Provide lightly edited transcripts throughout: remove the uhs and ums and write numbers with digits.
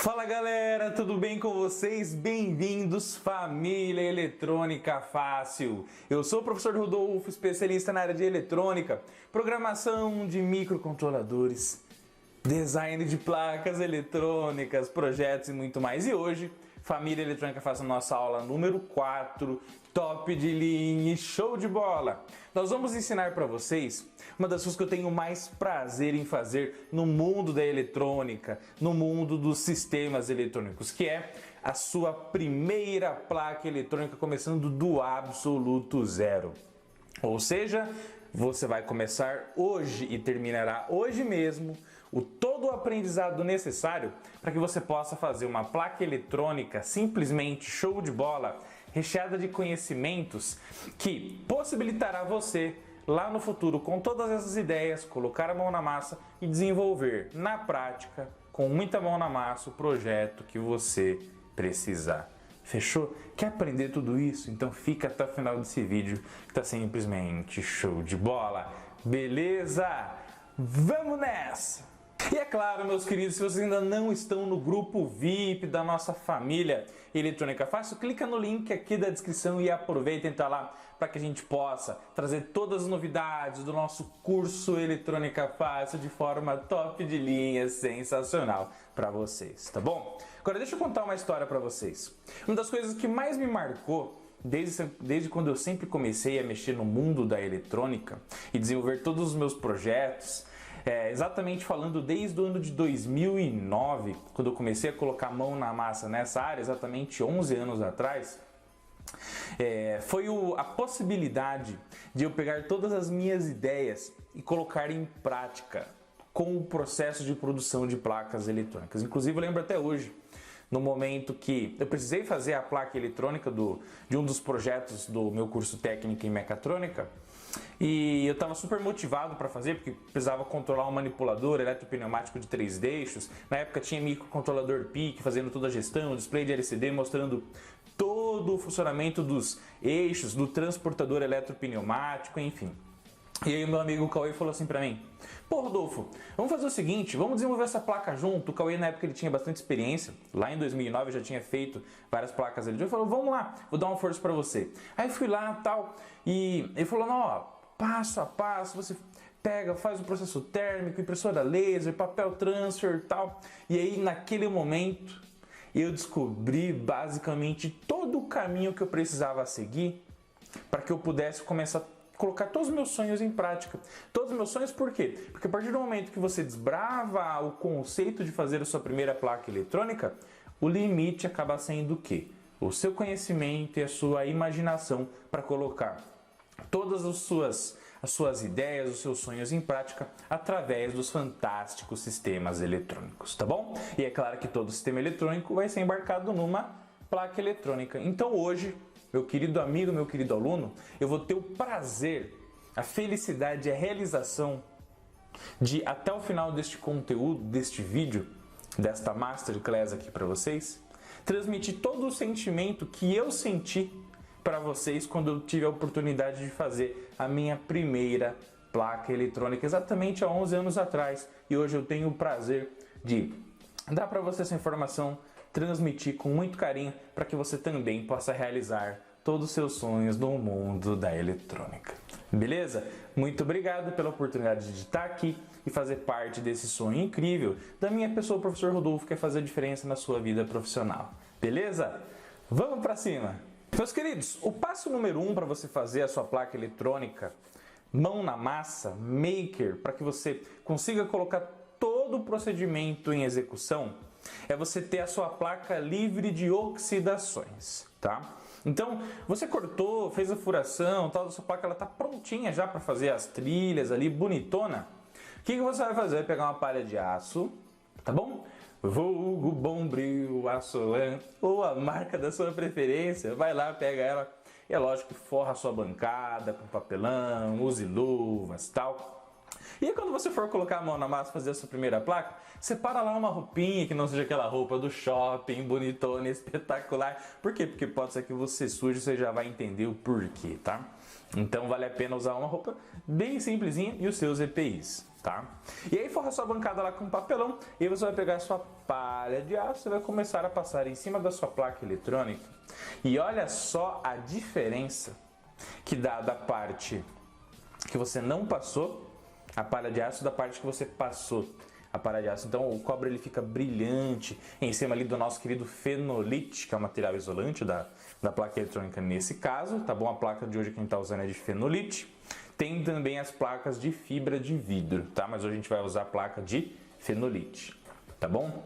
Fala galera, tudo bem com vocês? Bem-vindos, família Eletrônica Fácil. Eu sou o professor Rodolfo, especialista na área de eletrônica, programação de microcontroladores, design de placas eletrônicas, projetos e muito mais. E hoje, família Eletrônica Fácil, nossa aula número 4, top de linha e show de bola. Nós vamos ensinar para vocês uma das coisas que eu tenho mais prazer em fazer no mundo da eletrônica, no mundo dos sistemas eletrônicos, que é a sua primeira placa eletrônica começando do absoluto zero. Ou seja, você vai começar hoje e terminará hoje mesmo todo o aprendizado necessário para que você possa fazer uma placa eletrônica simplesmente show de bola, recheada de conhecimentos que possibilitará você lá no futuro, com todas essas ideias, colocar a mão na massa e desenvolver na prática, com muita mão na massa, o projeto que você precisar. Fechou? Quer aprender tudo isso? Então fica até o final desse vídeo, que tá simplesmente show de bola. Beleza? Vamos nessa! E é claro, meus queridos, se vocês ainda não estão no grupo VIP da nossa família Eletrônica Fácil, clica no link aqui da descrição e aproveita e entra lá para que a gente possa trazer todas as novidades do nosso curso Eletrônica Fácil de forma top de linha, sensacional para vocês, tá bom? Agora deixa eu contar uma história para vocês. Uma das coisas que mais me marcou desde quando eu sempre comecei a mexer no mundo da eletrônica e desenvolver todos os meus projetos, exatamente falando desde o ano de 2009, quando eu comecei a colocar a mão na massa nessa área, exatamente 11 anos atrás, foi a possibilidade de eu pegar todas as minhas ideias e colocar em prática com o processo de produção de placas eletrônicas. Inclusive eu lembro até hoje, no momento que eu precisei fazer a placa eletrônica de um dos projetos do meu curso técnico em mecatrônica, e eu estava super motivado para fazer, porque precisava controlar um manipulador eletropneumático de 3 eixos. Na época tinha microcontrolador PIC fazendo toda a gestão, display de LCD mostrando todo o funcionamento dos eixos, do transportador eletropneumático, enfim. E aí meu amigo Cauê falou assim pra mim: pô Rodolfo, vamos fazer o seguinte, vamos desenvolver essa placa junto. O Cauê na época ele tinha bastante experiência, lá em 2009 eu já tinha feito várias placas ali. Ele falou: vamos lá, vou dar uma força pra você. Aí fui lá tal, e ele falou: não, ó, passo a passo, você pega, faz o processo térmico, impressora laser, papel transfer e tal. E aí naquele momento eu descobri basicamente todo o caminho que eu precisava seguir para que eu pudesse começar a colocar todos os meus sonhos em prática. Todos os meus sonhos por quê? Porque a partir do momento que você desbrava o conceito de fazer a sua primeira placa eletrônica, o limite acaba sendo o quê? O seu conhecimento e a sua imaginação para colocar todas as suas ideias, os seus sonhos em prática através dos fantásticos sistemas eletrônicos, tá bom? E é claro que todo sistema eletrônico vai ser embarcado numa placa eletrônica. Então hoje, meu querido amigo, meu querido aluno, eu vou ter o prazer, a felicidade e a realização de, até o final deste conteúdo, deste vídeo, desta Masterclass aqui para vocês, transmitir todo o sentimento que eu senti para vocês quando eu tive a oportunidade de fazer a minha primeira placa eletrônica, exatamente há 11 anos atrás. E hoje eu tenho o prazer de dar para você essa informação, transmitir com muito carinho para que você também possa realizar todos os seus sonhos no mundo da eletrônica. Beleza? Muito obrigado pela oportunidade de estar aqui e fazer parte desse sonho incrível da minha pessoa, o professor Rodolfo, que quer fazer a diferença na sua vida profissional. Beleza? Vamos para cima! Meus queridos, o passo número 1 para você fazer a sua placa eletrônica, mão na massa, maker, para que você consiga colocar todo o procedimento em execução, é você ter a sua placa livre de oxidações, tá? Então, você cortou, fez a furação, tal, a sua placa ela tá prontinha já para fazer as trilhas ali, bonitona. O que você vai fazer? Vai pegar uma palha de aço, tá bom? Vulgo, Bombril, Açolan, ou a marca da sua preferência, vai lá, pega ela, e é lógico que forra a sua bancada com papelão, use luvas, tal. E aí, quando você for colocar a mão na massa, fazer a sua primeira placa, separa lá uma roupinha que não seja aquela roupa do shopping, bonitona, espetacular. Por quê? Porque pode ser que você suje, você já vai entender o porquê, tá? Então vale a pena usar uma roupa bem simplesinha e os seus EPIs. tá? E aí forra sua bancada lá com papelão e você vai pegar a sua palha de aço e vai começar a passar em cima da sua placa eletrônica. E olha só a diferença que dá da parte que você não passou a palha de aço da parte que você passou a palha de aço. Então o cobre ele fica brilhante em cima ali do nosso querido fenolite, que é o material isolante da placa eletrônica nesse caso, tá bom? A placa de hoje quem está usando é de fenolite. Tem também as placas de fibra de vidro, tá? Mas hoje a gente vai usar a placa de fenolite, tá bom?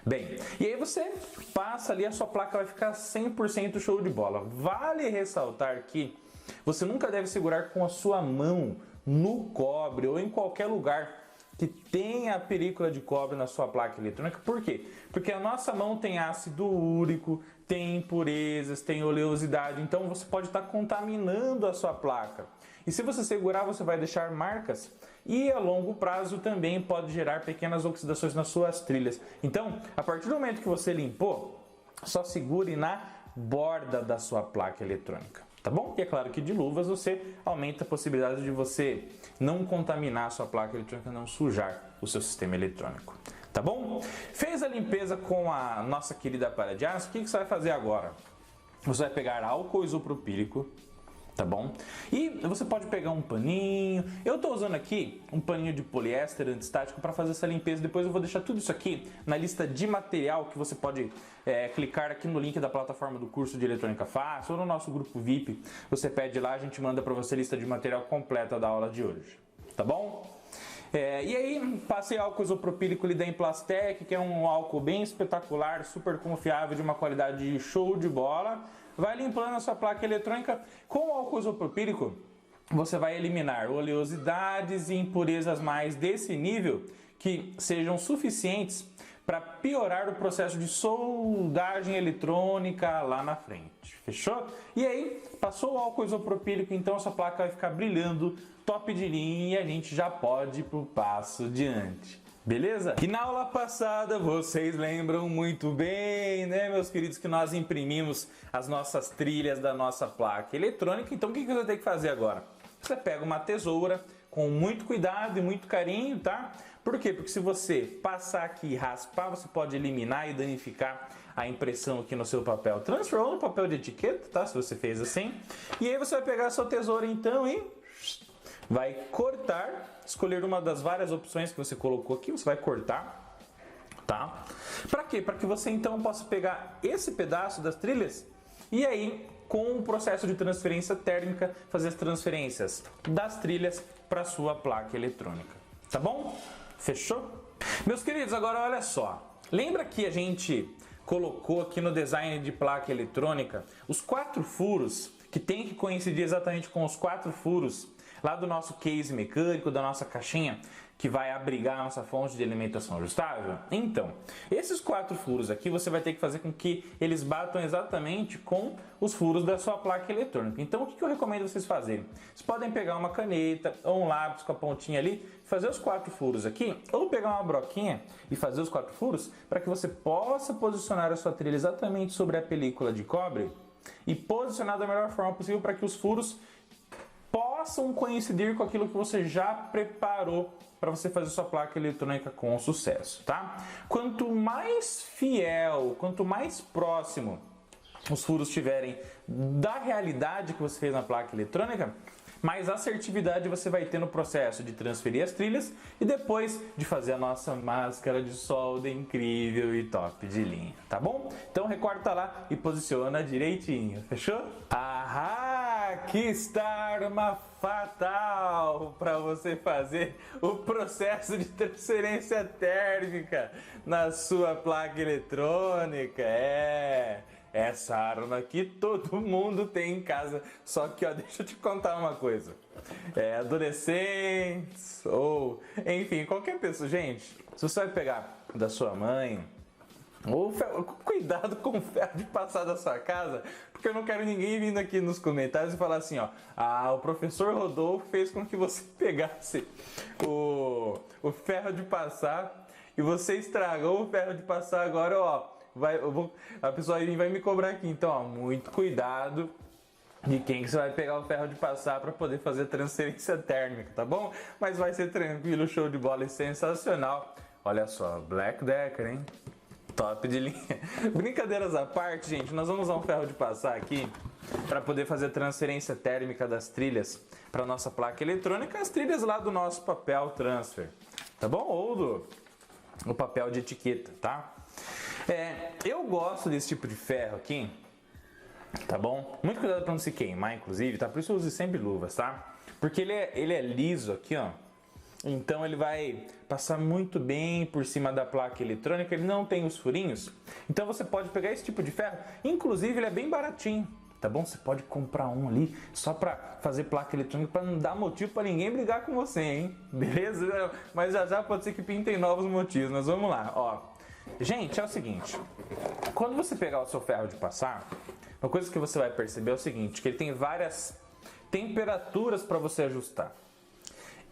Bem, e aí você passa ali, a sua placa vai ficar 100% show de bola. Vale ressaltar que você nunca deve segurar com a sua mão no cobre ou em qualquer lugar que tenha a película de cobre na sua placa eletrônica. Por quê? Porque a nossa mão tem ácido úrico, tem impurezas, tem oleosidade, então você pode estar contaminando a sua placa. E se você segurar, você vai deixar marcas e a longo prazo também pode gerar pequenas oxidações nas suas trilhas. Então, a partir do momento que você limpou, só segure na borda da sua placa eletrônica. Tá bom? E é claro que de luvas você aumenta a possibilidade de você não contaminar a sua placa eletrônica, não sujar o seu sistema eletrônico. Tá bom? Fez a limpeza com a nossa querida palha de aço, o que você vai fazer agora? Você vai pegar álcool isopropílico, tá bom? E você pode pegar um paninho. Eu estou usando aqui um paninho de poliéster antistático para fazer essa limpeza. Depois eu vou deixar tudo isso aqui na lista de material que você pode clicar aqui no link da plataforma do curso de Eletrônica Fácil ou no nosso grupo VIP. Você pede lá, a gente manda para você a lista de material completa da aula de hoje, tá bom? E aí, passei álcool isopropílico ali da Implastec, que é um álcool bem espetacular, super confiável, de uma qualidade show de bola. Vai limpando a sua placa eletrônica com o álcool isopropílico. Você vai eliminar oleosidades e impurezas mais desse nível que sejam suficientes para piorar o processo de soldagem eletrônica lá na frente. Fechou? E aí, passou o álcool isopropílico, então a sua placa vai ficar brilhando, top de linha, e a gente já pode ir para o passo adiante. Beleza? E na aula passada vocês lembram muito bem, né, meus queridos, que nós imprimimos as nossas trilhas da nossa placa eletrônica. Então o que você vai ter que fazer agora? Você pega uma tesoura com muito cuidado e muito carinho, tá? Por quê? Porque se você passar aqui e raspar, você pode eliminar e danificar a impressão aqui no seu papel transfer ou no papel de etiqueta, tá? Se você fez assim. E aí você vai pegar a sua tesoura então e vai cortar, escolher uma das várias opções que você colocou aqui, você vai cortar, tá? Para quê? Para que você então possa pegar esse pedaço das trilhas e aí, com o processo de transferência térmica, fazer as transferências das trilhas para a sua placa eletrônica. Tá bom? Fechou? Meus queridos, agora olha só. Lembra que a gente colocou aqui no design de placa eletrônica os 4 furos que tem que coincidir exatamente com os 4 furos lá do nosso case mecânico, da nossa caixinha, que vai abrigar a nossa fonte de alimentação ajustável? Então, esses 4 furos aqui você vai ter que fazer com que eles batam exatamente com os furos da sua placa eletrônica. Então, o que eu recomendo vocês fazerem? Vocês podem pegar uma caneta ou um lápis com a pontinha ali, fazer os 4 furos aqui, ou pegar uma broquinha e fazer os 4 furos, para que você possa posicionar a sua trilha exatamente sobre a película de cobre e posicionar da melhor forma possível para que os furos possam coincidir com aquilo que você já preparou para você fazer sua placa eletrônica com sucesso, tá? Quanto mais fiel, quanto mais próximo os furos estiverem da realidade que você fez na placa eletrônica, mais assertividade você vai ter no processo de transferir as trilhas e depois de fazer a nossa máscara de solda incrível e top de linha, tá bom? Então recorta lá e posiciona direitinho, fechou? Aqui está a arma fatal para você fazer o processo de transferência térmica na sua placa eletrônica. Essa arma aqui todo mundo tem em casa, só que ó, deixa eu te contar uma coisa. Adolescentes ou enfim, qualquer pessoa, gente, se você vai pegar da sua mãe, ou cuidado com o ferro de passar da sua casa, porque eu não quero ninguém vindo aqui nos comentários e falar assim, ó, o professor Rodolfo fez com que você pegasse o ferro de passar e você estragou o ferro de passar agora, ó. A pessoa vai me cobrar aqui, então ó, muito cuidado de quem que você vai pegar o ferro de passar para poder fazer transferência térmica, tá bom? Mas vai ser tranquilo, show de bola e sensacional. Olha só, Black Decker, hein? Top de linha. Brincadeiras à parte, gente, nós vamos usar um ferro de passar aqui para poder fazer transferência térmica das trilhas para nossa placa eletrônica, as trilhas lá do nosso papel transfer, tá bom? Ou do papel de etiqueta, tá? Eu gosto desse tipo de ferro aqui, tá bom? Muito cuidado para não se queimar, inclusive, tá? Por isso eu uso sempre luvas, tá? Porque ele é liso aqui, ó. Então ele vai passar muito bem por cima da placa eletrônica, ele não tem os furinhos. Então você pode pegar esse tipo de ferro, inclusive ele é bem baratinho, tá bom? Você pode comprar um ali só para fazer placa eletrônica, para não dar motivo para ninguém brigar com você, hein? Beleza? Mas já pode ser que pintem novos motivos, mas vamos lá, ó. Gente, é o seguinte, quando você pegar o seu ferro de passar, uma coisa que você vai perceber é o seguinte, que ele tem várias temperaturas para você ajustar.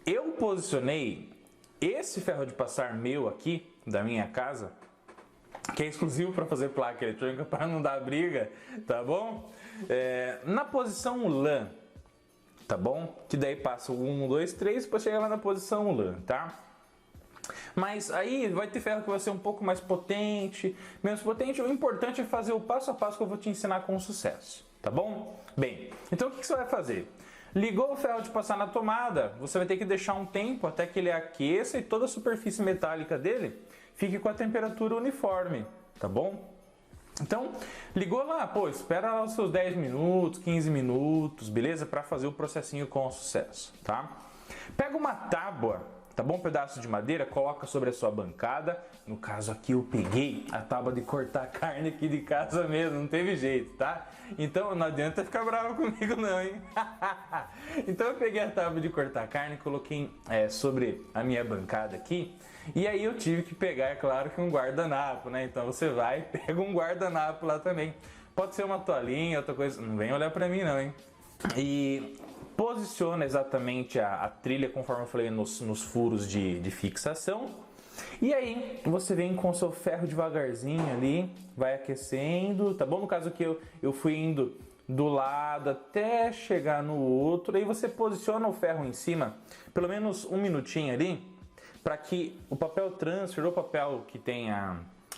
Eu posicionei esse ferro de passar meu aqui, da minha casa, que é exclusivo para fazer placa eletrônica, para não dar briga, tá bom? Na posição lã, tá bom? Que daí passa o 1, 2, 3, depois chega lá na posição lã, tá? Mas aí vai ter ferro que vai ser um pouco mais potente, menos potente. O importante é fazer o passo a passo que eu vou te ensinar com sucesso, tá bom? Bem, então o que você vai fazer? Ligou o ferro de passar na tomada, você vai ter que deixar um tempo até que ele aqueça e toda a superfície metálica dele fique com a temperatura uniforme, tá bom? Então, ligou lá, pô, espera lá os seus 10 minutos, 15 minutos, beleza? Para fazer o processinho com sucesso, tá? Pega uma tábua, tá bom? Um pedaço de madeira, coloca sobre a sua bancada. No caso aqui eu peguei a tábua de cortar carne aqui de casa mesmo, não teve jeito, tá? Então não adianta ficar bravo comigo não, hein? Então eu peguei a tábua de cortar carne, coloquei sobre a minha bancada aqui. E aí eu tive que pegar, é claro, que um guardanapo, né? Então você vai e pega um guardanapo lá também. Pode ser uma toalhinha, outra coisa, não vem olhar pra mim não, hein? E posiciona exatamente a trilha, conforme eu falei, nos furos de fixação. E aí você vem com o seu ferro devagarzinho ali, vai aquecendo, tá bom? No caso aqui eu fui indo do lado até chegar no outro, aí você posiciona o ferro em cima, pelo menos um minutinho ali, para que o papel transfer, o papel que tem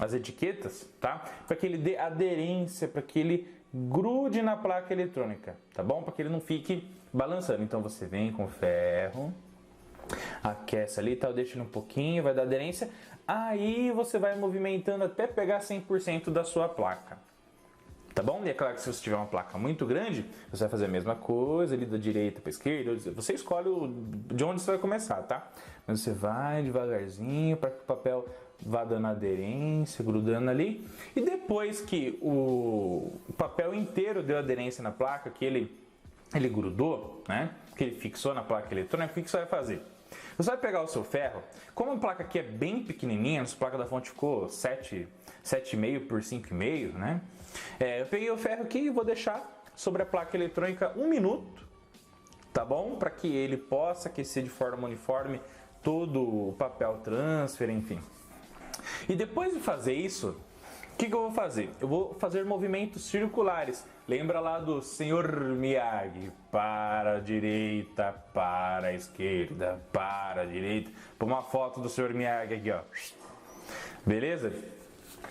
as etiquetas, tá? Para que ele dê aderência, para que ele grude na placa eletrônica, tá bom? Para que ele não fique balançando. Então você vem com o ferro, aquece ali, tá? Deixa ele um pouquinho, vai dar aderência. Aí você vai movimentando até pegar 100% da sua placa, tá bom? E é claro que se você tiver uma placa muito grande, você vai fazer a mesma coisa ali da direita para esquerda. Você escolhe de onde você vai começar, tá? Mas você vai devagarzinho para que o papel vá dando aderência, grudando ali. E depois que o papel inteiro deu aderência na placa, que ele grudou, né? Que ele fixou na placa eletrônica, o que você vai fazer? Você vai pegar o seu ferro, como a placa aqui é bem pequenininha, a placa da fonte ficou 7,5 por 5,5, né? Eu peguei o ferro aqui e vou deixar sobre a placa eletrônica 1 minuto, tá bom? Para que ele possa aquecer de forma uniforme todo o papel transfer, enfim. E depois de fazer isso, o que eu vou fazer? Eu vou fazer movimentos circulares. Lembra lá do Sr. Miyagi? Para a direita, para a esquerda, para a direita. Põe uma foto do Sr. Miyagi aqui, ó. Beleza?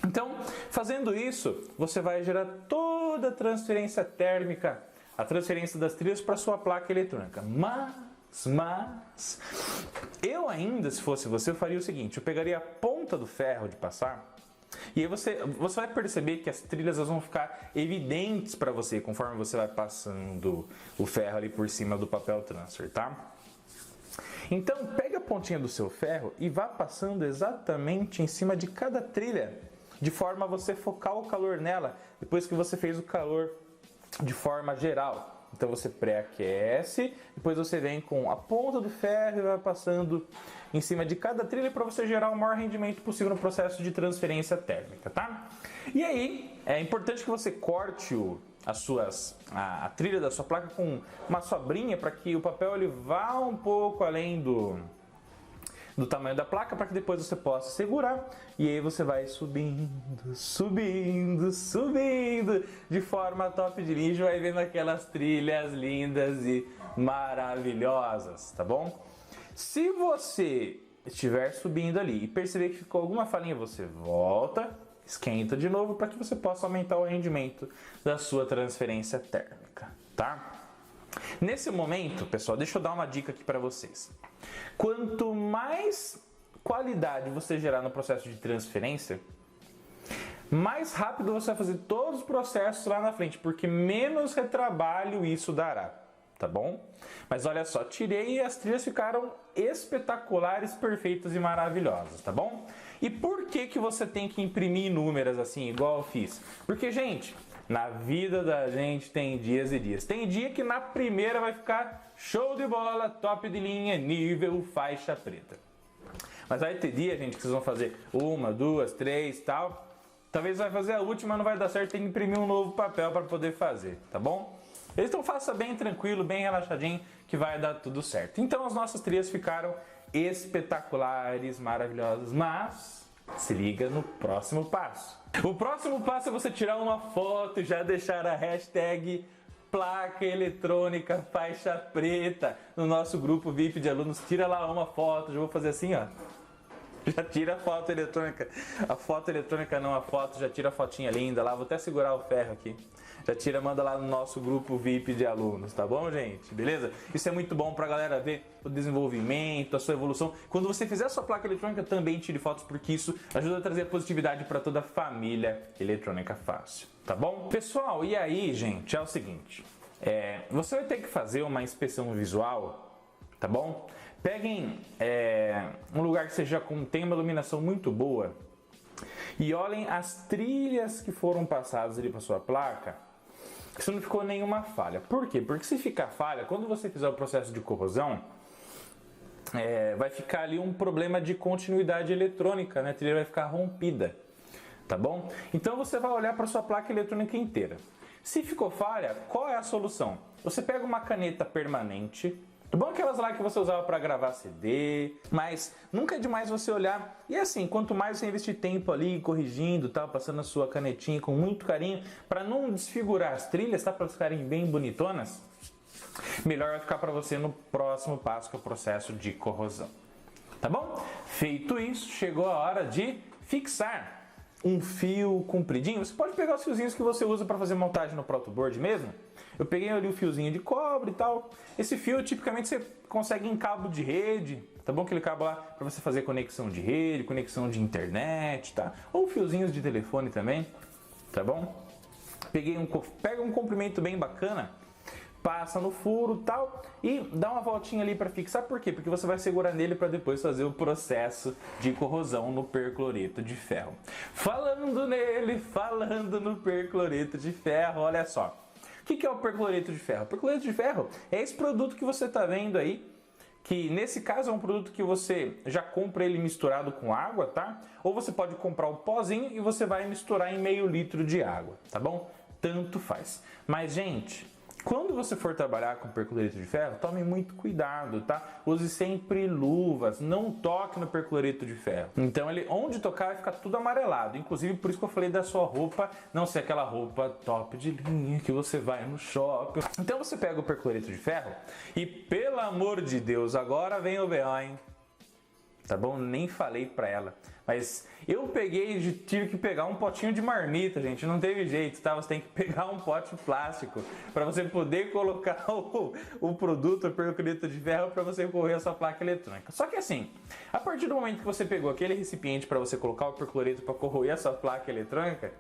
Então, fazendo isso, você vai gerar toda a transferência térmica, a transferência das trilhas para sua placa eletrônica. Mas, eu ainda, se fosse você, eu faria o seguinte, eu pegaria a ponta do ferro de passar, e aí você vai perceber que as trilhas vão ficar evidentes para você, conforme você vai passando o ferro ali por cima do papel transfer, tá? Então, pega a pontinha do seu ferro e vá passando exatamente em cima de cada trilha, de forma a você focar o calor nela, depois que você fez o calor de forma geral. Então você pré-aquece, depois você vem com a ponta do ferro e vai passando em cima de cada trilha para você gerar o maior rendimento possível no processo de transferência térmica, tá? E aí, é importante que você corte a trilha da sua placa com uma sobrinha para que o papel ele vá um pouco além do tamanho da placa para que depois você possa segurar e aí você vai subindo, subindo, subindo de forma top de linha e vai vendo aquelas trilhas lindas e maravilhosas, tá bom? Se você estiver subindo ali e perceber que ficou alguma falhinha, você volta, esquenta de novo para que você possa aumentar o rendimento da sua transferência térmica, tá? Nesse momento, pessoal, deixa eu dar uma dica aqui para vocês. Quanto mais qualidade você gerar no processo de transferência, mais rápido você vai fazer todos os processos lá na frente, porque menos retrabalho isso dará, tá bom? Mas olha só, tirei e as trilhas ficaram espetaculares, perfeitas e maravilhosas, tá bom? E por que que você tem que imprimir inúmeras assim, igual eu fiz? Porque, gente, na vida da gente tem dias e dias. Tem dia que na primeira vai ficar show de bola, top de linha, nível, faixa preta. Mas vai ter dia, gente, que vocês vão fazer uma, duas, três, tal. Talvez vai fazer a última, não vai dar certo, tem que imprimir um novo papel para poder fazer, tá bom? Então faça bem tranquilo, bem relaxadinho, que vai dar tudo certo. Então as nossas trilhas ficaram espetaculares, maravilhosas, mas se liga no próximo passo. O próximo passo é você tirar uma foto e já deixar a hashtag placa eletrônica faixa preta no nosso grupo VIP de alunos. Tira lá uma foto, já vou fazer assim, ó. Já tira a foto eletrônica. A foto eletrônica não, a foto, já tira a fotinha linda lá. Vou até segurar o ferro aqui. Já tira, manda lá no nosso grupo VIP de alunos, tá bom, gente? Beleza? Isso é muito bom pra galera ver o desenvolvimento, a sua evolução. Quando você fizer a sua placa eletrônica, também tire fotos, porque isso ajuda a trazer positividade para toda a família Eletrônica Fácil, tá bom? Pessoal, e aí, gente, é o seguinte. Você vai ter que fazer uma inspeção visual, tá bom? Peguem um lugar que tenha uma iluminação muito boa e olhem as trilhas que foram passadas ali para sua placa, se não ficou nenhuma falha. Por quê? Porque se ficar falha, quando você fizer o processo de corrosão, vai ficar ali um problema de continuidade eletrônica, né? A trilha vai ficar rompida, tá bom? Então você vai olhar para sua placa eletrônica inteira. Se ficou falha, qual é a solução? Você pega uma caneta permanente, tá bom? Aquelas lá que você usava para gravar CD, mas nunca é demais você olhar. E assim, quanto mais você investir tempo ali corrigindo, tá, passando a sua canetinha com muito carinho, para não desfigurar as trilhas, tá, para ficarem bem bonitonas, melhor vai ficar para você no próximo passo, que é o processo de corrosão. Tá bom? Feito isso, chegou a hora de fixar um fio compridinho. Você pode pegar os fiozinhos que você usa para fazer montagem no protoboard mesmo. Eu peguei ali o fiozinho de cobre e tal. Esse fio, tipicamente, você consegue em cabo de rede, tá bom? Aquele cabo lá para você fazer conexão de rede, conexão de internet, tá? Ou fiozinhos de telefone também, tá bom? Pega um comprimento bem bacana, passa no furo e tal e dá uma voltinha ali para fixar. Por quê? Porque você vai segurar nele para depois fazer o processo de corrosão no percloreto de ferro. Falando no percloreto de ferro, olha só. O que é o percloreto de ferro? O percloreto de ferro é esse produto que você está vendo aí, que nesse caso é um produto que você já compra ele misturado com água, tá? Ou você pode comprar o pozinho e você vai misturar em meio litro de água, tá bom? Tanto faz. Mas, gente, quando você for trabalhar com percloreto de ferro, tome muito cuidado, tá? Use sempre luvas, não toque no percloreto de ferro. Então, onde tocar vai ficar tudo amarelado. Inclusive, por isso que eu falei da sua roupa não ser aquela roupa top de linha que você vai no shopping. Então, você pega o percloreto de ferro e, pelo amor de Deus, agora vem o B.O., hein? Tá bom? Nem falei pra ela. Mas eu tive que pegar um potinho de marmita, gente. Não teve jeito, tá? Você tem que pegar um pote plástico para você poder colocar o produto, o percloreto de ferro, para você correr a sua placa eletrônica. Só que assim, a partir do momento que você pegou aquele recipiente para você colocar o percloreto para corroer a sua placa eletrônica,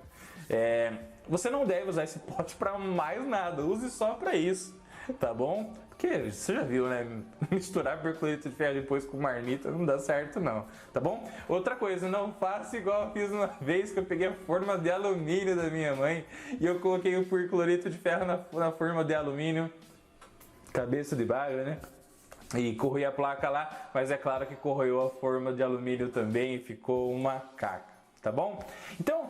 você não deve usar esse pote para mais nada. Use só para isso, tá bom? Porque você já viu, né? Misturar percloreto de ferro depois com marmita não dá certo não, tá bom? Outra coisa, não faça igual eu fiz uma vez que eu peguei a forma de alumínio da minha mãe e eu coloquei o percloreto de ferro na forma de alumínio, cabeça de bagre, né? E corroi a placa lá, mas é claro que corroeu a forma de alumínio também e ficou uma caca. Tá bom? Então,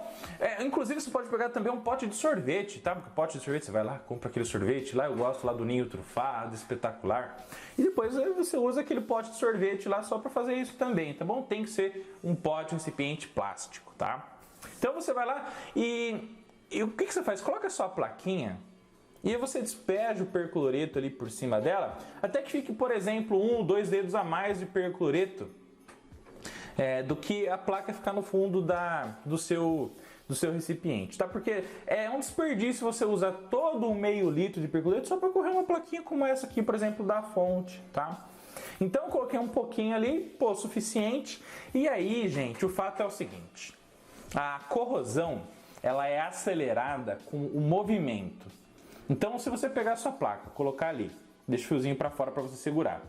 Inclusive você pode pegar também um pote de sorvete, tá? Porque pote de sorvete, você vai lá, compra aquele sorvete lá, eu gosto lá do ninho trufado, espetacular. E depois você usa aquele pote de sorvete lá só para fazer isso também, tá bom? Tem que ser um pote, um recipiente plástico, tá? Então você vai lá e o que você faz? Coloca a sua plaquinha e aí você despeja o percloreto ali por cima dela, até que fique, por exemplo, 1, 2 dedos a mais de percloreto do que a placa ficar no fundo do seu recipiente, tá? Porque é um desperdício você usar todo um meio litro de percloreto só para correr uma plaquinha como essa aqui, por exemplo, da fonte, tá? Então eu coloquei um pouquinho ali, pô, suficiente. E aí, gente, o fato é o seguinte: a corrosão, ela é acelerada com o movimento. Então, se você pegar a sua placa, colocar ali, deixa o fiozinho para fora para você segurar.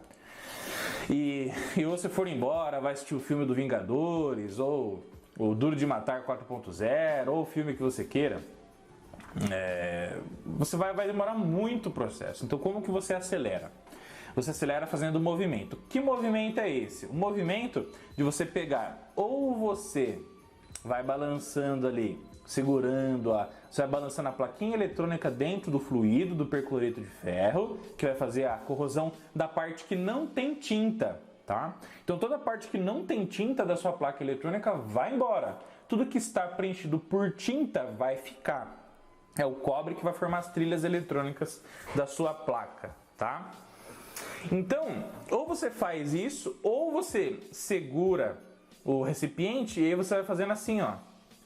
E você for embora, vai assistir o filme do Vingadores, ou o Duro de Matar 4.0, ou o filme que você queira, você vai demorar muito o processo. Então, como que você acelera? Você acelera fazendo movimento. Que movimento é esse? O movimento de você pegar, ou você vai balançando ali, segurando, você vai balançando a plaquinha eletrônica dentro do fluido do percloreto de ferro, que vai fazer a corrosão da parte que não tem tinta, tá? Então toda a parte que não tem tinta da sua placa eletrônica vai embora. Tudo que está preenchido por tinta vai ficar. É o cobre que vai formar as trilhas eletrônicas da sua placa, tá? Então, ou você faz isso, ou você segura o recipiente e aí você vai fazendo assim, ó,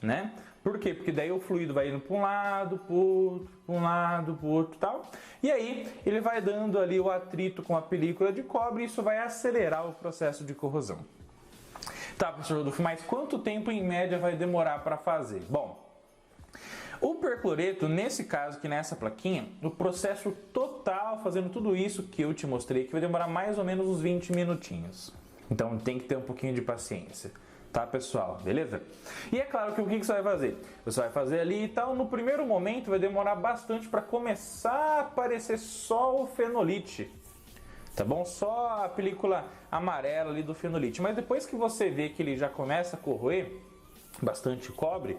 né? Por quê? Porque daí o fluido vai indo para um lado, para o outro, para um lado, para o outro e tal. E aí ele vai dando ali o atrito com a película de cobre e isso vai acelerar o processo de corrosão. Tá, professor Rodolfo, mas quanto tempo em média vai demorar para fazer? Bom, o percloreto, nesse caso aqui nessa plaquinha, o processo total, fazendo tudo isso que eu te mostrei, que vai demorar mais ou menos uns 20 minutinhos. Então tem que ter um pouquinho de paciência. Tá, pessoal? Beleza? E é claro que o que você vai fazer? Você vai fazer ali e tal, no primeiro momento vai demorar bastante para começar a aparecer só o fenolite, tá bom? Só a película amarela ali do fenolite. Mas depois que você vê que ele já começa a corroer bastante cobre,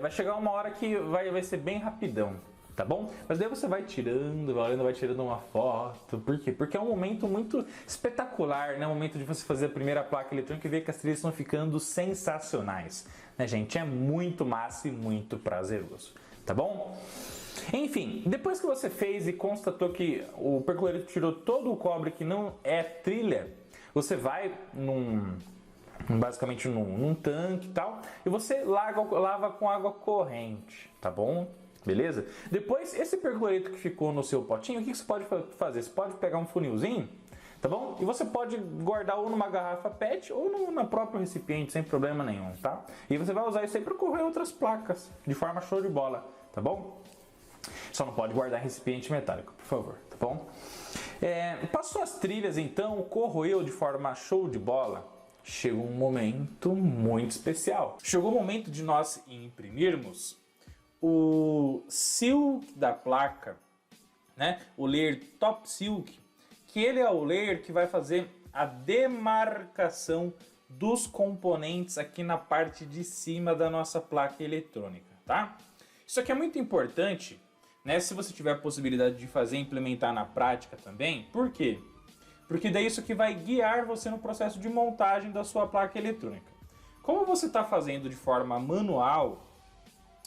vai chegar uma hora que vai ser bem rapidão, tá bom? Mas daí você vai tirando, vai tirando uma foto. Por quê? Porque é um momento muito espetacular, né? O momento de você fazer a primeira placa eletrônica e ver que as trilhas estão ficando sensacionais, né, gente? É muito massa e muito prazeroso, tá bom? Enfim, depois que você fez e constatou que o percloreto tirou todo o cobre que não é trilha, você vai basicamente num tanque e tal, e você lava com água corrente, tá bom? Beleza? Depois, esse percloreto que ficou no seu potinho, o que você pode fazer? Você pode pegar um funilzinho, tá bom? E você pode guardar ou numa garrafa PET ou no próprio recipiente, sem problema nenhum, tá? E você vai usar isso aí para correr outras placas, de forma show de bola, tá bom? Só não pode guardar em recipiente metálico, por favor, tá bom? Passou as trilhas, então, corroeu de forma show de bola. Chegou um momento muito especial. Chegou o momento de nós imprimirmos o silk da placa, né? O layer Top Silk, que ele é o layer que vai fazer a demarcação dos componentes aqui na parte de cima da nossa placa eletrônica, tá? Isso aqui é muito importante, né? Se você tiver a possibilidade de fazer e implementar na prática também. Por quê? Porque daí isso aqui vai guiar você no processo de montagem da sua placa eletrônica. Como você está fazendo de forma manual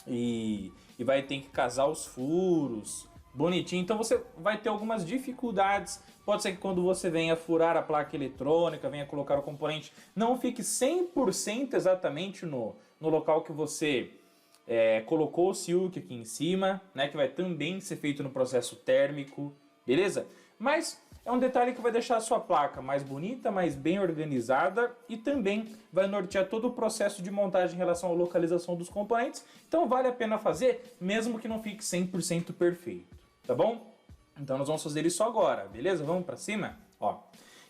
e vai ter que casar os furos bonitinho, então você vai ter algumas dificuldades. Pode ser que quando você venha furar a placa eletrônica, venha colocar o componente, não fique 100% exatamente no local que você colocou o silk aqui em cima, né, que vai também ser feito no processo térmico, beleza? Mas é um detalhe que vai deixar a sua placa mais bonita, mais bem organizada e também vai nortear todo o processo de montagem em relação à localização dos componentes. Então vale a pena fazer, mesmo que não fique 100% perfeito, tá bom? Então nós vamos fazer isso agora, beleza? Vamos para cima? Ó.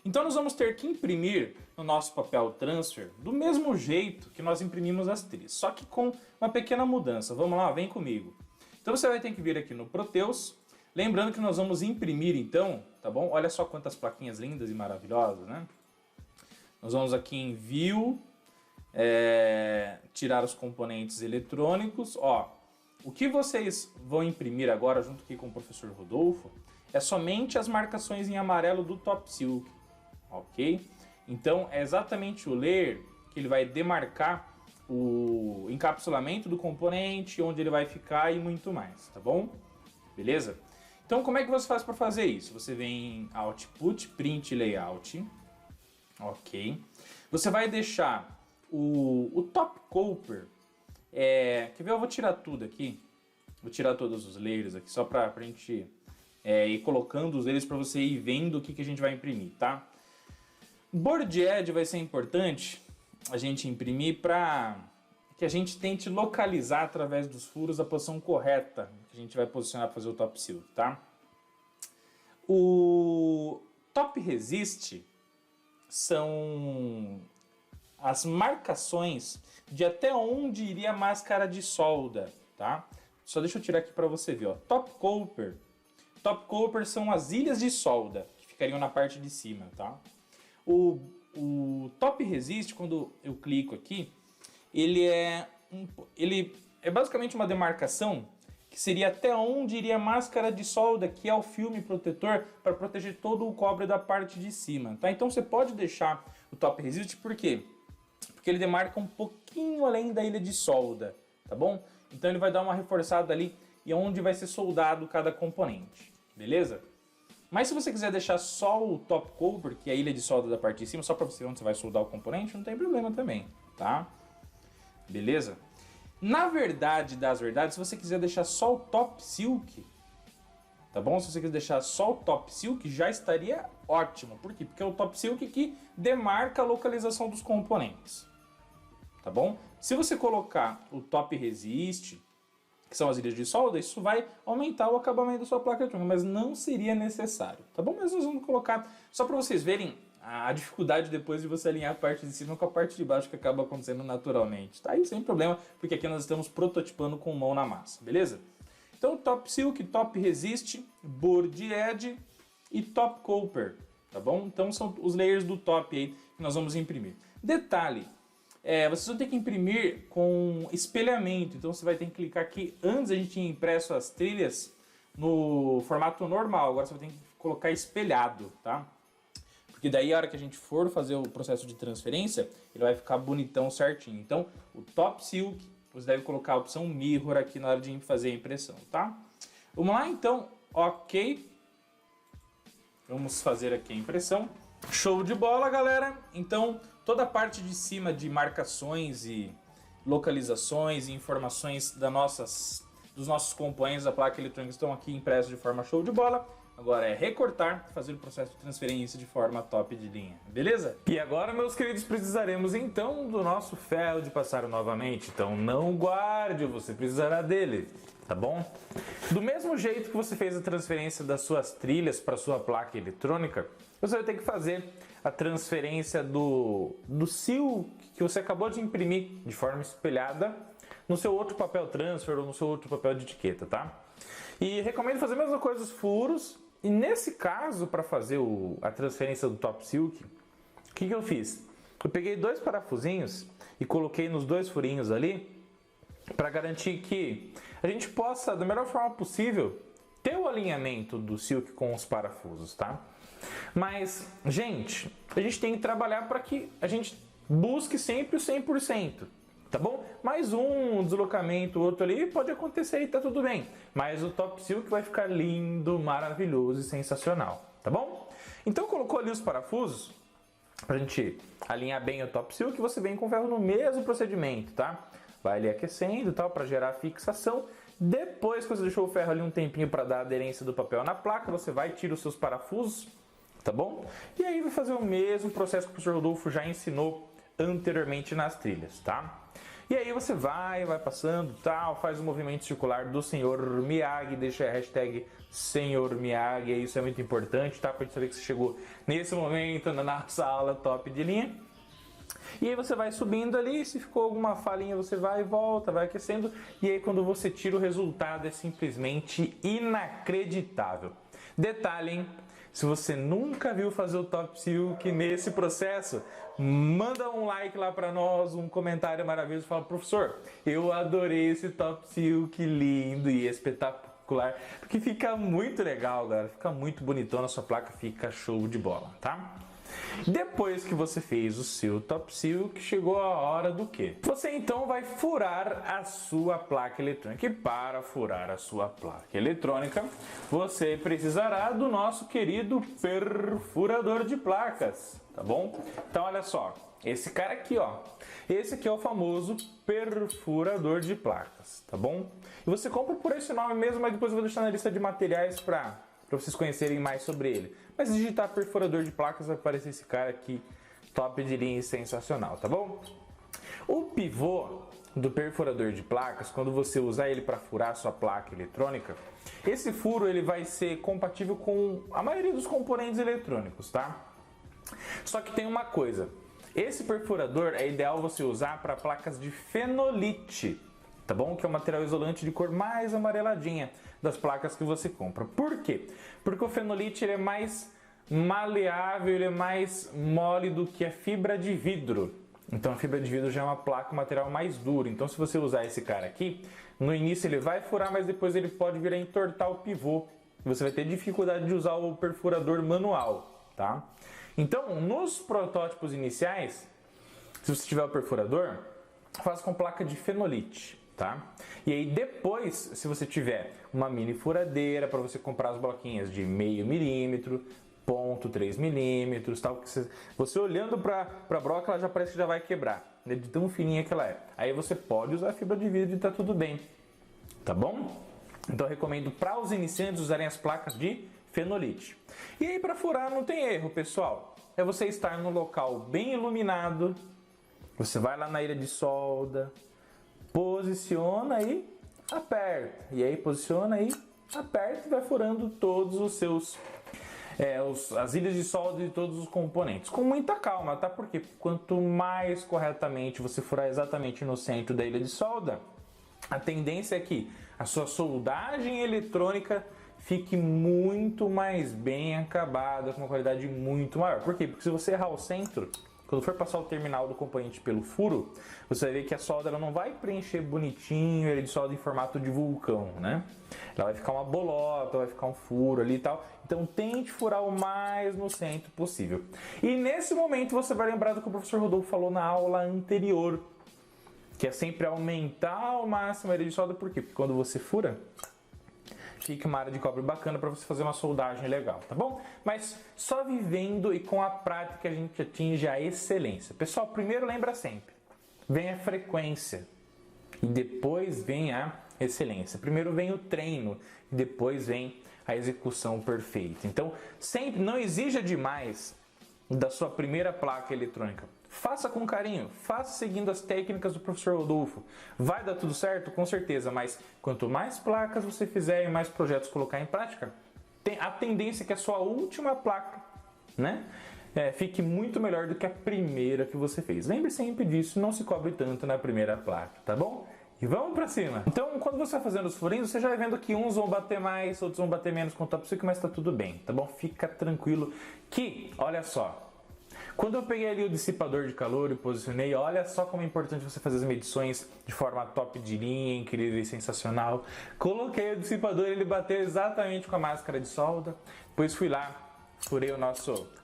Então nós vamos ter que imprimir no nosso papel transfer do mesmo jeito que nós imprimimos as trilhas, só que com uma pequena mudança. Vamos lá, vem comigo. Então você vai ter que vir aqui no Proteus. Lembrando que nós vamos imprimir então, tá bom? Olha só quantas plaquinhas lindas e maravilhosas, né? Nós vamos aqui em View, tirar os componentes eletrônicos. Ó, o que vocês vão imprimir agora, junto aqui com o professor Rodolfo, é somente as marcações em amarelo do Top Silk, ok? Então, é exatamente o layer que ele vai demarcar o encapsulamento do componente, onde ele vai ficar e muito mais, tá bom? Beleza? Então, como é que você faz para fazer isso? Você vem em Output, Print Layout, ok? Você vai deixar o Top Coper, quer ver? Eu vou tirar tudo aqui, vou tirar todos os layers aqui, só para a gente ir colocando os layers para você ir vendo o que a gente vai imprimir, tá? Board Edge vai ser importante a gente imprimir para que a gente tente localizar através dos furos a posição correta que a gente vai posicionar para fazer o Top Silk, tá? O Top Resist são as marcações de até onde iria a máscara de solda, tá? Só deixa eu tirar aqui para você ver, ó. Top Coper são as ilhas de solda que ficariam na parte de cima, tá? O Top Resist, quando eu clico aqui, ele é basicamente uma demarcação que seria até onde iria a máscara de solda, que é o filme protetor para proteger todo o cobre da parte de cima, tá? Então você pode deixar o Top Resist, por quê? Porque ele demarca um pouquinho além da ilha de solda, tá bom? Então ele vai dar uma reforçada ali e onde vai ser soldado cada componente, beleza? Mas se você quiser deixar só o Top Cover, que é a ilha de solda da parte de cima, só para você ver onde você vai soldar o componente, não tem problema também, tá? Beleza? Na verdade das verdades, se você quiser deixar só o Top Silk, tá bom? Se você quiser deixar só o Top Silk, já estaria ótimo. Por quê? Porque é o Top Silk que demarca a localização dos componentes, tá bom? Se você colocar o Top Resist, que são as ilhas de solda, isso vai aumentar o acabamento da sua placa eletrônica, mas não seria necessário, tá bom? Mas nós vamos colocar, só para vocês verem a dificuldade depois de você alinhar a parte de cima com a parte de baixo, que acaba acontecendo naturalmente, tá? Aí sem problema, porque aqui nós estamos prototipando com mão na massa, beleza? Então, Top Silk, Top Resist, Board Edge e Top Coper, tá bom? Então são os layers do top aí que nós vamos imprimir. Detalhe, vocês vão ter que imprimir com espelhamento, então você vai ter que clicar aqui. Antes a gente tinha impresso as trilhas no formato normal, agora você vai ter que colocar espelhado, tá? Porque daí a hora que a gente for fazer o processo de transferência, ele vai ficar bonitão certinho. Então o Top Silk, você deve colocar a opção Mirror aqui na hora de fazer a impressão, tá? Vamos lá então, ok. Vamos fazer aqui a impressão. Show de bola, galera! Então toda a parte de cima de marcações e localizações e informações dos nossos componentes da placa eletrônica estão aqui impressos de forma show de bola. Agora é recortar e fazer o processo de transferência de forma top de linha, beleza? E agora, meus queridos, precisaremos então do nosso ferro de passar novamente. Então não guarde, você precisará dele, tá bom? Do mesmo jeito que você fez a transferência das suas trilhas para sua placa eletrônica, você vai ter que fazer a transferência do silk que você acabou de imprimir de forma espelhada no seu outro papel transfer ou no seu outro papel de etiqueta, tá? E recomendo fazer a mesma coisa os furos. E nesse caso, para fazer a transferência do Top Silk, o que eu fiz? Eu peguei 2 parafusinhos e coloquei nos 2 furinhos ali para garantir que a gente possa, da melhor forma possível, ter o alinhamento do silk com os parafusos, tá? Mas, gente, a gente tem que trabalhar para que a gente busque sempre o 100%, tá bom? Mais um deslocamento, outro ali, pode acontecer e tá tudo bem. Mas o Top Silk vai ficar lindo, maravilhoso e sensacional, tá bom? Então colocou ali os parafusos, pra gente alinhar bem o Top Silk, você vem com o ferro no mesmo procedimento, tá? Vai ali aquecendo e tal, para gerar a fixação. Depois que você deixou o ferro ali um tempinho para dar a aderência do papel na placa, você vai tirar os seus parafusos, tá bom? E aí vai fazer o mesmo processo que o professor Rodolfo já ensinou anteriormente nas trilhas, tá? E aí você vai passando, tal, faz o movimento circular do Senhor Miyagi, deixa a hashtag Senhor Miyagi, isso é muito importante, tá? Pra gente saber que você chegou nesse momento na nossa aula top de linha. E aí você vai subindo ali, se ficou alguma falhinha você vai e volta, vai aquecendo. E aí quando você tira o resultado é simplesmente inacreditável. Detalhe, hein? Se você nunca viu fazer o Top Silk nesse processo, manda um like lá para nós, um comentário maravilhoso, fala, professor, eu adorei esse Top Silk lindo e espetacular, porque fica muito legal, galera, fica muito bonitona a sua placa, fica show de bola, tá? Depois que você fez o seu Top Silk, chegou a hora do quê? Você então vai furar a sua placa eletrônica. E para furar a sua placa eletrônica, você precisará do nosso querido perfurador de placas, tá bom? Então olha só, esse cara aqui, ó, esse aqui é o famoso perfurador de placas, tá bom? E você compra por esse nome mesmo, mas depois eu vou deixar na lista de materiais para vocês conhecerem mais sobre ele. Mas se digitar perfurador de placas vai aparecer esse cara aqui, top de linha e sensacional, tá bom? O pivô do perfurador de placas, quando você usar ele para furar a sua placa eletrônica, esse furo ele vai ser compatível com a maioria dos componentes eletrônicos, tá? Só que tem uma coisa, esse perfurador é ideal você usar para placas de fenolite, tá bom? Que é um material isolante de cor mais amareladinha das placas que você compra. Por quê? Porque o fenolite ele é mais maleável, ele é mais mole do que a fibra de vidro. Então a fibra de vidro já é uma placa, um material mais duro. Então se você usar esse cara aqui, no início ele vai furar, mas depois ele pode vir a entortar o pivô. Você vai ter dificuldade de usar o perfurador manual, tá? Então nos protótipos iniciais, se você tiver o perfurador, faça com placa de fenolite. Tá? E aí depois, se você tiver uma mini furadeira para você comprar as bloquinhas de meio milímetro, 0,3 milímetros, tal, que você olhando para a broca ela já parece que já vai quebrar, né, de tão fininha que ela é. Aí você pode usar fibra de vidro e tá tudo bem, tá bom? Então eu recomendo para os iniciantes usarem as placas de fenolite. E aí para furar não tem erro, pessoal. É você estar num local bem iluminado. Você vai lá na ilha de solda, posiciona e aperta. E aí posiciona e aperta e vai furando todos os seus as ilhas de solda de todos os componentes. Com muita calma, tá? Porque quanto mais corretamente você furar exatamente no centro da ilha de solda, a tendência é que a sua soldagem eletrônica fique muito mais bem acabada, com uma qualidade muito maior. Por quê? Porque se você errar o centro, quando for passar o terminal do componente pelo furo, você vai ver que a solda ela não vai preencher bonitinho ele de solda em formato de vulcão, né? Ela vai ficar uma bolota, vai ficar um furo ali e tal. Então tente furar o mais no centro possível. E nesse momento você vai lembrar do que o professor Rodolfo falou na aula anterior, que é sempre aumentar ao máximo a área de solda. Por quê? Porque quando você fura, fica uma área de cobre bacana para você fazer uma soldagem legal, tá bom? Mas só vivendo e com a prática a gente atinge a excelência. Pessoal, primeiro lembra sempre, vem a frequência e depois vem a excelência. Primeiro vem o treino e depois vem a execução perfeita. Então, sempre não exija demais da sua primeira placa eletrônica. Faça com carinho, faça seguindo as técnicas do professor Rodolfo. Vai dar tudo certo? Com certeza, mas quanto mais placas você fizer e mais projetos colocar em prática, a tendência é que a sua última placa, né, fique muito melhor do que a primeira que você fez. Lembre sempre disso, não se cobre tanto na primeira placa, tá bom? E vamos pra cima! Então, quando você vai fazendo os furinhos, você já vai vendo que uns vão bater mais, outros vão bater menos com o Top Silk, mas tá tudo bem, tá bom? Fica tranquilo que, olha só, quando eu peguei ali o dissipador de calor e posicionei, olha só como é importante você fazer as medições de forma top de linha, incrível e sensacional. Coloquei o dissipador, ele bateu exatamente com a máscara de solda, depois fui lá, furei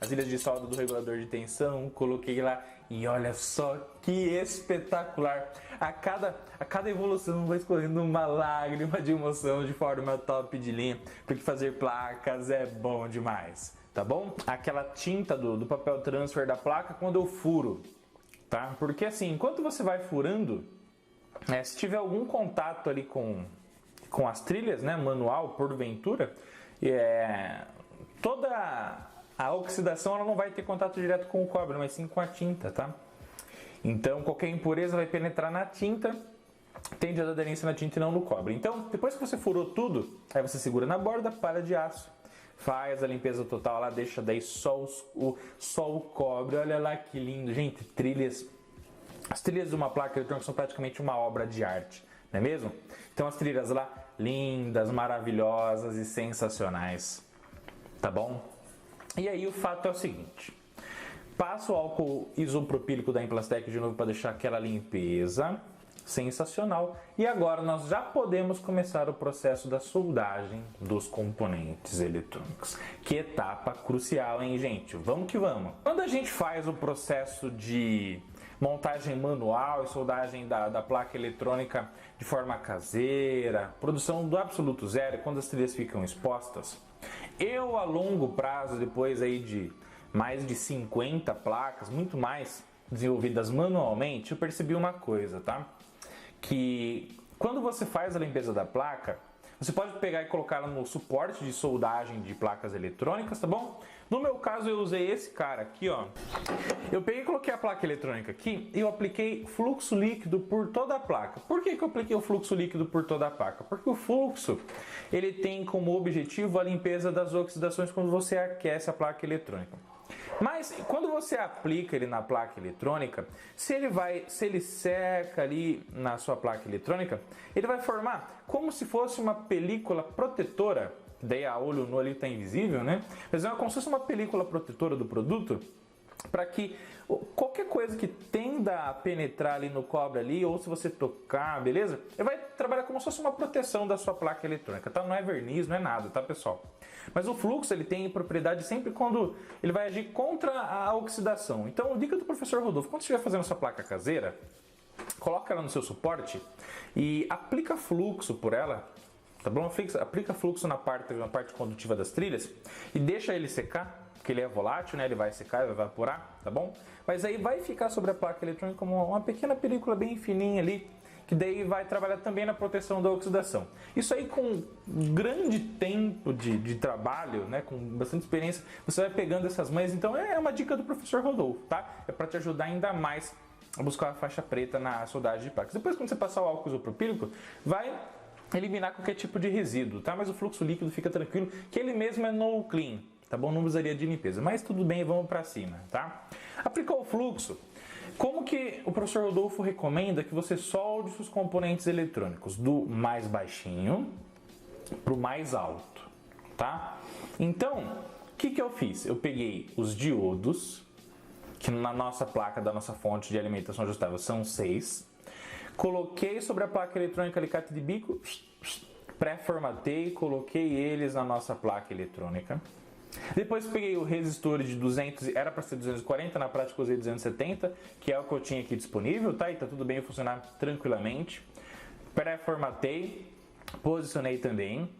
as ilhas de solda do regulador de tensão, coloquei lá e olha só que espetacular. A cada evolução vai escorrendo uma lágrima de emoção de forma top de linha, porque fazer placas é bom demais. Tá bom? Aquela tinta do papel transfer da placa quando eu furo, tá? Porque assim, enquanto você vai furando, se tiver algum contato ali com as trilhas, né, manual, porventura, toda a oxidação ela não vai ter contato direto com o cobre, mas sim com a tinta, tá? Então qualquer impureza vai penetrar na tinta, tende a aderência na tinta e não no cobre. Então, depois que você furou tudo, aí você segura na borda, palha de aço, faz a limpeza total lá, deixa daí só o cobre. Olha lá que lindo, gente, as trilhas de uma placa eletrônica são praticamente uma obra de arte, não é mesmo? Então as trilhas lá, lindas, maravilhosas e sensacionais. tá bom? E aí o fato é o seguinte, passo o álcool isopropílico da Implastec de novo para deixar aquela limpeza. Sensacional. E agora nós já podemos começar o processo da soldagem dos componentes eletrônicos. Que etapa crucial, hein, gente? Vamos que vamos. Quando a gente faz o processo de montagem manual e soldagem da placa eletrônica de forma caseira, produção do absoluto zero, quando as trilhas ficam expostas, eu a longo prazo, depois aí de mais de 50 placas, muito mais desenvolvidas manualmente, eu percebi uma coisa, tá? Que quando você faz a limpeza da placa, você pode pegar e colocar ela no suporte de soldagem de placas eletrônicas, tá bom? No meu caso eu usei esse cara aqui, ó. Eu peguei e coloquei a placa eletrônica aqui e eu apliquei fluxo líquido por toda a placa. Por que eu apliquei o fluxo líquido por toda a placa? Porque o fluxo, ele tem como objetivo a limpeza das oxidações quando você aquece a placa eletrônica. Mas quando você aplica ele na placa eletrônica, se ele seca ali na sua placa eletrônica, ele vai formar como se fosse uma película protetora, daí a olho nu ali está invisível, né? Mas é como se fosse uma película protetora do produto, para que qualquer coisa que tenda a penetrar ali no cobre ali, ou se você tocar, beleza? Ele vai trabalhar como se fosse uma proteção da sua placa eletrônica, tá? Não é verniz, não é nada, tá, pessoal? Mas o fluxo, ele tem propriedade sempre quando ele vai agir contra a oxidação. Então, dica do professor Rodolfo, quando você estiver fazendo sua placa caseira, coloca ela no seu suporte e aplica fluxo por ela, tá bom? Aplica fluxo na parte condutiva das trilhas e deixa ele secar, porque ele é volátil, né? Ele vai secar, vai evaporar, tá bom? Mas aí vai ficar sobre a placa eletrônica como uma pequena película bem fininha ali, que daí vai trabalhar também na proteção da oxidação. Isso aí com grande tempo de trabalho, né? Com bastante experiência, você vai pegando essas manhas. Então é uma dica do professor Rodolfo, tá? É para te ajudar ainda mais a buscar a faixa preta na soldagem de placas. Depois, quando você passar o álcool isopropílico, vai eliminar qualquer tipo de resíduo, tá? Mas o fluxo líquido fica tranquilo, que ele mesmo é no clean, tá bom? Não usaria de limpeza, mas tudo bem, vamos para cima, tá? Aplicou o fluxo. Como que o professor Rodolfo recomenda que você solde os componentes eletrônicos do mais baixinho para o mais alto, tá? Então, o que eu fiz? Eu peguei os diodos, que na nossa placa da nossa fonte de alimentação ajustável são 6, coloquei sobre a placa eletrônica alicate de bico, pré-formatei, coloquei eles na nossa placa eletrônica. Depois peguei o resistor de 200, era para ser 240, na prática usei 270, que é o que eu tinha aqui disponível, tá? E tá tudo bem funcionar tranquilamente. Pré-formatei, posicionei também,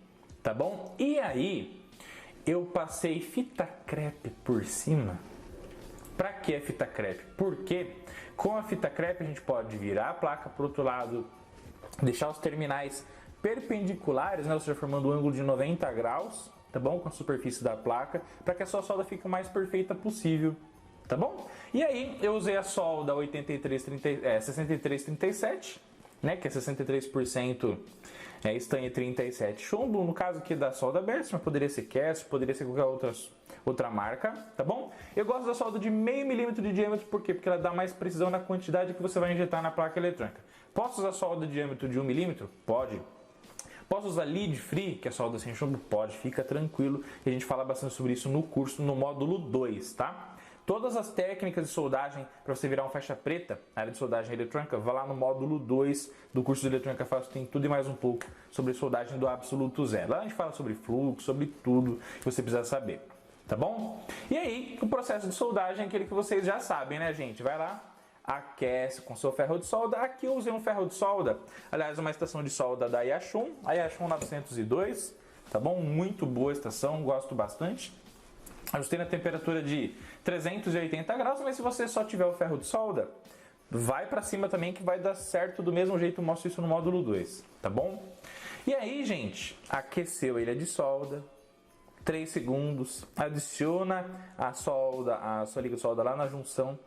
tá bom? E aí, eu passei fita crepe por cima. Para que a fita crepe? Porque com a fita crepe a gente pode virar a placa para o outro lado, deixar os terminais perpendiculares, né? Ou seja, formando um ângulo de 90 graus, tá bom? Com a superfície da placa, para que a sua solda fique o mais perfeita possível, tá bom? E aí eu usei a solda 6337, né? Que é 63% estanho e 37 chumbo, no caso aqui da solda Best, mas poderia ser Cast, poderia ser qualquer outra marca, tá bom? Eu gosto da solda de meio milímetro de diâmetro, por quê? Porque ela dá mais precisão na quantidade que você vai injetar na placa eletrônica. Posso usar solda de diâmetro de 1 milímetro? Pode. Posso usar lead free, que é solda sem chumbo? Pode, fica tranquilo. E a gente fala bastante sobre isso no curso, no módulo 2, tá? Todas as técnicas de soldagem para você virar uma faixa preta na área de soldagem eletrônica, vá lá no módulo 2 do curso de Eletrônica Fácil, tem tudo e mais um pouco sobre soldagem do absoluto zero. Lá a gente fala sobre fluxo, sobre tudo que você precisa saber, tá bom? E aí, o processo de soldagem é aquele que vocês já sabem, né, gente? Vai lá, aquece com seu ferro de solda. Aqui eu usei um ferro de solda, aliás, uma estação de solda da Yashun, a Yashun 902, tá bom? Muito boa estação, gosto bastante. Ajustei na temperatura de 380 graus, mas se você só tiver o ferro de solda, vai para cima também que vai dar certo do mesmo jeito, eu mostro isso no módulo 2, tá bom? E aí, gente, aqueceu a ilha de solda, 3 segundos, adiciona a solda, a sua liga de solda lá na junção,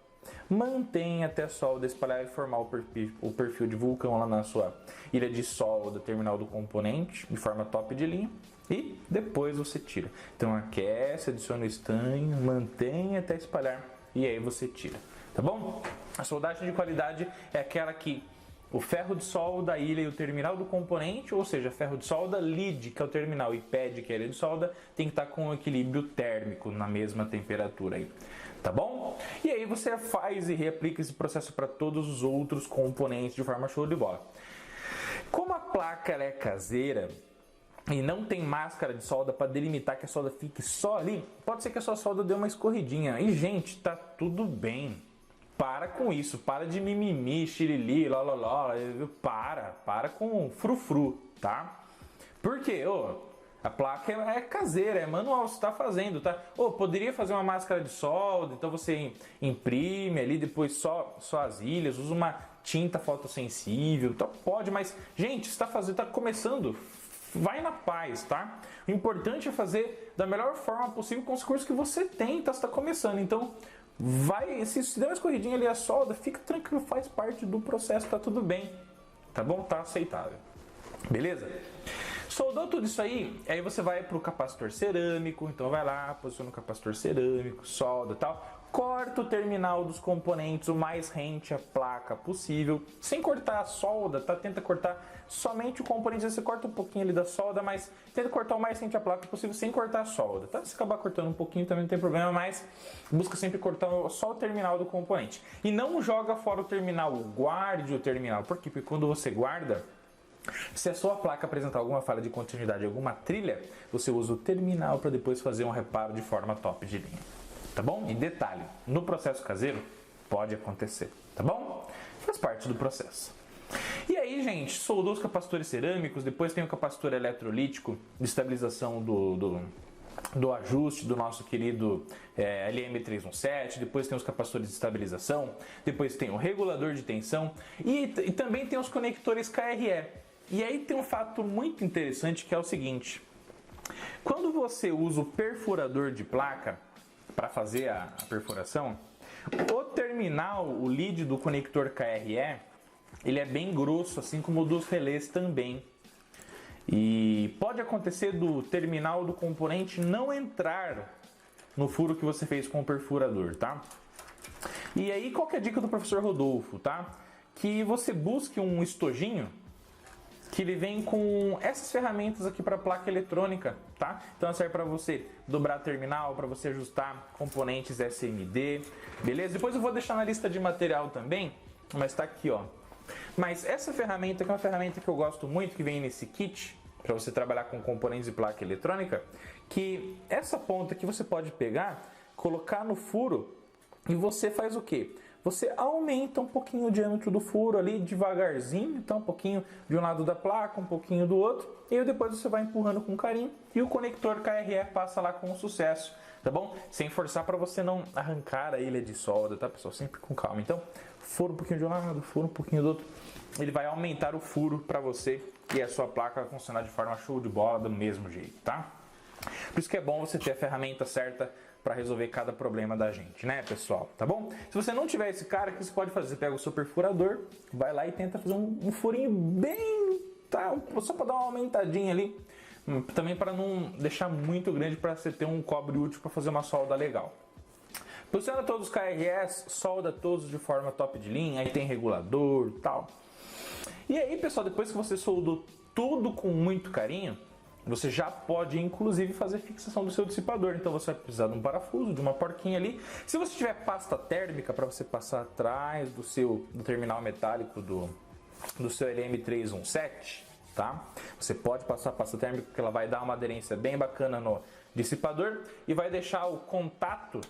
mantém até a solda espalhar e formar o perfil de vulcão lá na sua ilha de solda, terminal do componente, de forma top de linha. E depois você tira. Então aquece, adiciona o estanho, mantém até espalhar e aí você tira. Tá bom? A soldagem de qualidade é aquela que o ferro de solda, a ilha e o terminal do componente, ou seja, ferro de solda, lead, que é o terminal, e pad, que é a ilha de solda, tem que estar com um equilíbrio térmico na mesma temperatura aí, tá bom? E aí você faz e reaplica esse processo para todos os outros componentes de forma show de bola. Como a placa ela é caseira e não tem máscara de solda para delimitar que a solda fique só ali, pode ser que a sua solda dê uma escorridinha. E gente, tá tudo bem. Para com isso, para de mimimi, xirili, lololó, para com frufru, tá? Porque, a placa é caseira, é manual, você está fazendo, tá? Poderia fazer uma máscara de solda, então você imprime ali, depois só as ilhas, usa uma tinta fotossensível, então pode, mas, gente, você está começando, vai na paz, tá? O importante é fazer da melhor forma possível com os cursos que você tem, tá? Você está começando, então se der uma escorridinha ali a solda, fica tranquilo, faz parte do processo, tá tudo bem, tá bom? Tá aceitável, beleza? Soldou tudo isso aí você vai para o capacitor cerâmico, então vai lá, posiciona o capacitor cerâmico, solda e tal, corta o terminal dos componentes o mais rente à placa possível, sem cortar a solda, tá? Tenta cortar somente o componente, você corta um pouquinho ali da solda, mas tenta cortar o mais rente à placa possível sem cortar a solda, tá? Se acabar cortando um pouquinho também não tem problema, mas busca sempre cortar só o terminal do componente. E não joga fora o terminal, guarde o terminal, por quê? Porque quando você guarda, se a sua placa apresentar alguma falha de continuidade, alguma trilha, você usa o terminal para depois fazer um reparo de forma top de linha, tá bom? E detalhe, no processo caseiro pode acontecer, tá bom? Faz parte do processo. E aí, gente, soldou os capacitores cerâmicos, depois tem o capacitor eletrolítico de estabilização do ajuste do nosso querido LM317, depois tem os capacitores de estabilização, depois tem o regulador de tensão e também tem os conectores KRE. E aí tem um fato muito interessante que é o seguinte: quando você usa o perfurador de placa para fazer a perfuração, o terminal, o lead do conector KRE, ele é bem grosso, assim como o dos relés também. E pode acontecer do terminal do componente não entrar no furo que você fez com o perfurador, tá? E aí qual que é a dica do professor Rodolfo, tá? Que você busque um estojinho que ele vem com essas ferramentas aqui para placa eletrônica, tá? Então serve para você dobrar terminal, para você ajustar componentes SMD, beleza? Depois eu vou deixar na lista de material também, mas tá aqui, ó. Mas essa ferramenta, que é uma ferramenta que eu gosto muito, que vem nesse kit, para você trabalhar com componentes de placa eletrônica, que essa ponta que você pode pegar, colocar no furo e você faz o quê? Você aumenta um pouquinho o diâmetro do furo ali devagarzinho, então um pouquinho de um lado da placa, um pouquinho do outro, e aí depois você vai empurrando com carinho e o conector KRE passa lá com sucesso, tá bom? Sem forçar para você não arrancar a ilha de solda, tá, pessoal? Sempre com calma. Então, furo um pouquinho de um lado, furo um pouquinho do outro, ele vai aumentar o furo para você e a sua placa vai funcionar de forma show de bola do mesmo jeito, tá? Por isso que é bom você ter a ferramenta certa para resolver cada problema da gente, né, pessoal? Tá bom? Se você não tiver esse cara, o que você pode fazer? Você pega o seu perfurador, vai lá e tenta fazer um furinho bem, tá? Só para dar uma aumentadinha ali, também para não deixar muito grande, para você ter um cobre útil para fazer uma solda legal. Posiciona todos os KRS, solda todos de forma top de linha, aí tem regulador e tal. E aí, pessoal, depois que você soldou tudo com muito carinho, você já pode, inclusive, fazer fixação do seu dissipador. Então você vai precisar de um parafuso, de uma porquinha ali. Se você tiver pasta térmica para você passar atrás do terminal metálico do seu LM317, tá? Você pode passar a pasta térmica, porque ela vai dar uma aderência bem bacana no dissipador e vai deixar o contato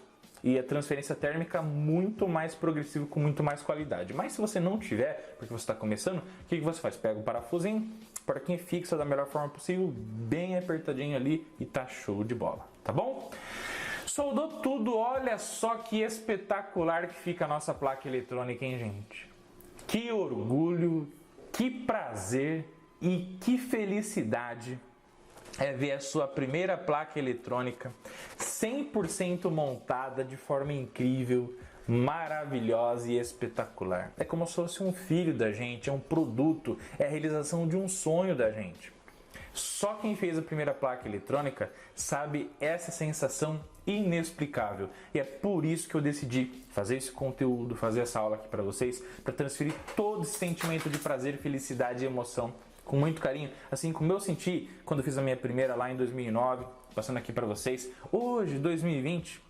e a transferência térmica muito mais progressivo, com muito mais qualidade. Mas se você não tiver, porque você está começando, o que você faz? Pega o parafusinho, porquinha fixa da melhor forma possível, bem apertadinho ali e tá show de bola, tá bom? Soldou tudo, olha só que espetacular que fica a nossa placa eletrônica, hein, gente? Que orgulho, que prazer e que felicidade é ver a sua primeira placa eletrônica 100% montada de forma incrível, maravilhosa e espetacular. É como se fosse um filho da gente, é um produto, é a realização de um sonho da gente. Só quem fez a primeira placa eletrônica sabe essa sensação inexplicável. E é por isso que eu decidi fazer esse conteúdo, fazer essa aula aqui para vocês, para transferir todo esse sentimento de prazer, felicidade e emoção com muito carinho, assim como eu senti quando eu fiz a minha primeira lá em 2009, passando aqui para vocês, hoje, 2020,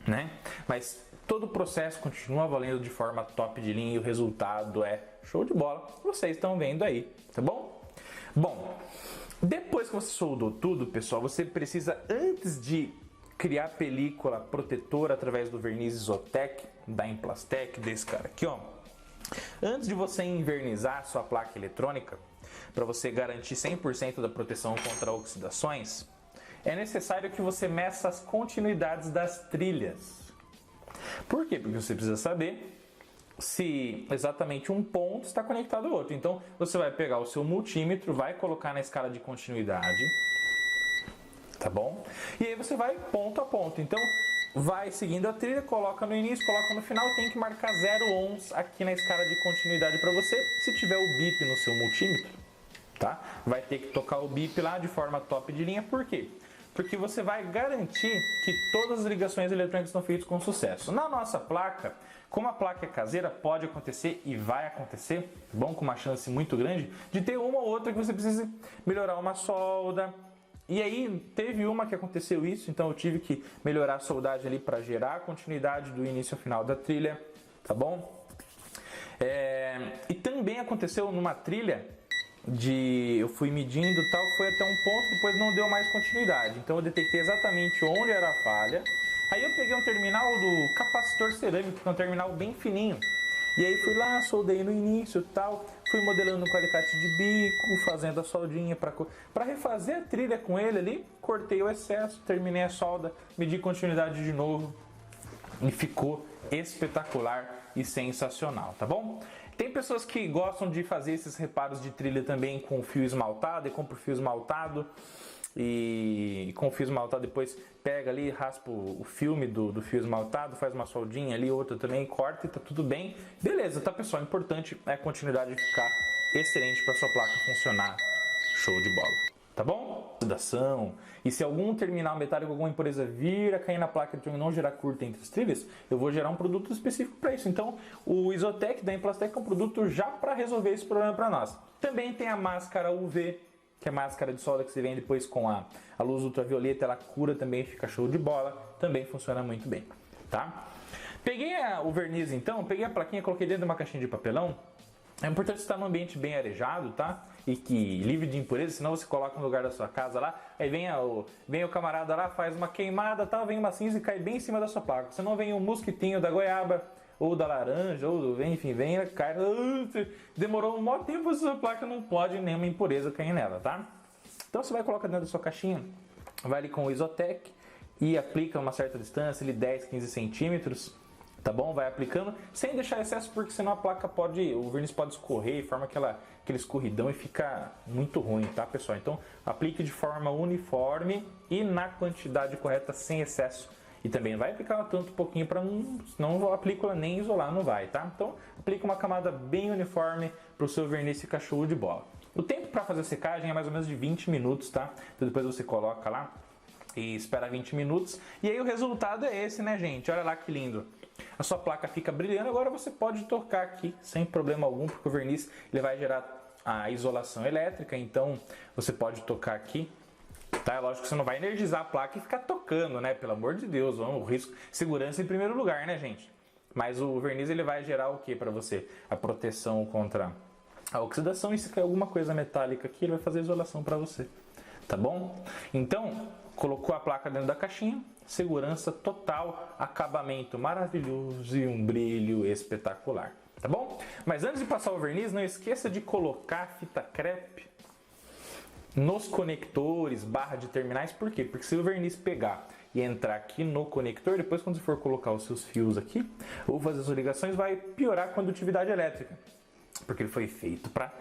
né? Mas todo o processo continua valendo de forma top de linha e o resultado é show de bola. Vocês estão vendo aí, tá bom? Bom, depois que você soldou tudo, pessoal, você precisa, antes de criar película protetora através do verniz Isotec, da Emplastec, desse cara aqui, ó. Antes de você invernizar a sua placa eletrônica, para você garantir 100% da proteção contra oxidações, é necessário que você meça as continuidades das trilhas. Por quê? Porque você precisa saber se exatamente um ponto está conectado ao outro. Então, você vai pegar o seu multímetro, vai colocar na escala de continuidade, tá bom? E aí você vai ponto a ponto. Então, vai seguindo a trilha, coloca no início, coloca no final, tem que marcar 0 ohms aqui na escala de continuidade para você. Se tiver o bip no seu multímetro, tá? Vai ter que tocar o bip lá de forma top de linha. Por quê? Porque você vai garantir que todas as ligações eletrônicas estão feitas com sucesso. Na nossa placa, como a placa é caseira, pode acontecer e vai acontecer, bom, com uma chance muito grande, de ter uma ou outra que você precise melhorar uma solda. E aí teve uma que aconteceu isso, então eu tive que melhorar a soldagem ali para gerar a continuidade do início ao final da trilha, tá bom? E também aconteceu numa trilha eu fui medindo e tal, foi até um ponto, depois não deu mais continuidade. Então eu detectei exatamente onde era a falha. Aí eu peguei um terminal do capacitor cerâmico, que é um terminal bem fininho. E aí fui lá, soldei no início e tal, fui modelando com alicate de bico, fazendo a soldinha para refazer a trilha com ele ali, cortei o excesso, terminei a solda, medi continuidade de novo e ficou espetacular e sensacional, tá bom? Tem pessoas que gostam de fazer esses reparos de trilha também com fio esmaltado, e compra o fio esmaltado e com o fio esmaltado depois pega ali, raspa o filme do fio esmaltado, faz uma soldinha ali, outra também, corta e tá tudo bem. Beleza, tá pessoal? O importante é a continuidade de ficar excelente para sua placa funcionar. Show de bola. Tá bom? Oxidação. E se algum terminal metálico, alguma impureza vir a cair na placa e não gerar curta entre as trilhas, eu vou gerar um produto específico para isso. Então, o Isotec da Emplastec é um produto já para resolver esse problema para nós. Também tem a máscara UV, que é a máscara de solda que você vem depois com a luz ultravioleta, ela cura também, fica show de bola, também funciona muito bem, tá? Peguei o verniz então, peguei a plaquinha, coloquei dentro de uma caixinha de papelão. É importante estar num ambiente bem arejado, tá? E que livre de impureza, senão você coloca no lugar da sua casa lá, aí vem o camarada lá, faz uma queimada, tal, vem uma cinza e cai bem em cima da sua placa. Senão vem um mosquitinho da goiaba, ou da laranja, ou enfim, vem, cai, demorou um maior tempo, a sua placa não pode nenhuma impureza cair nela, tá? Então você vai colocar dentro da sua caixinha, vai ali com o Isotec e aplica uma certa distância, ali 10, 15 centímetros, tá bom? Vai aplicando sem deixar excesso, porque senão a placa o verniz pode escorrer e forma aquele escorridão e fica muito ruim, tá, pessoal? Então aplique de forma uniforme e na quantidade correta, sem excesso. E também vai aplicar tanto pouquinho para não a película nem isolar, não vai, tá? Então aplica uma camada bem uniforme para o seu verniz ficar show de bola. O tempo para fazer a secagem é mais ou menos de 20 minutos, tá? Então depois você coloca lá e espera 20 minutos. E aí o resultado é esse, né, gente? Olha lá que lindo. A sua placa fica brilhando, agora você pode tocar aqui sem problema algum, porque o verniz ele vai gerar a isolação elétrica, então você pode tocar aqui. Tá, é lógico que você não vai energizar a placa e ficar tocando, né? Pelo amor de Deus, o risco, segurança em primeiro lugar, né, gente? Mas o verniz ele vai gerar o que para você? A proteção contra a oxidação, e se cair alguma coisa metálica aqui, ele vai fazer a isolação para você, tá bom? Então, colocou a placa dentro da caixinha, segurança total, acabamento maravilhoso e um brilho espetacular, tá bom? Mas antes de passar o verniz, não esqueça de colocar fita crepe nos conectores, barra de terminais. Por quê? Porque se o verniz pegar e entrar aqui no conector, depois quando você for colocar os seus fios aqui, ou fazer suas ligações, vai piorar a condutividade elétrica, porque ele foi feito para,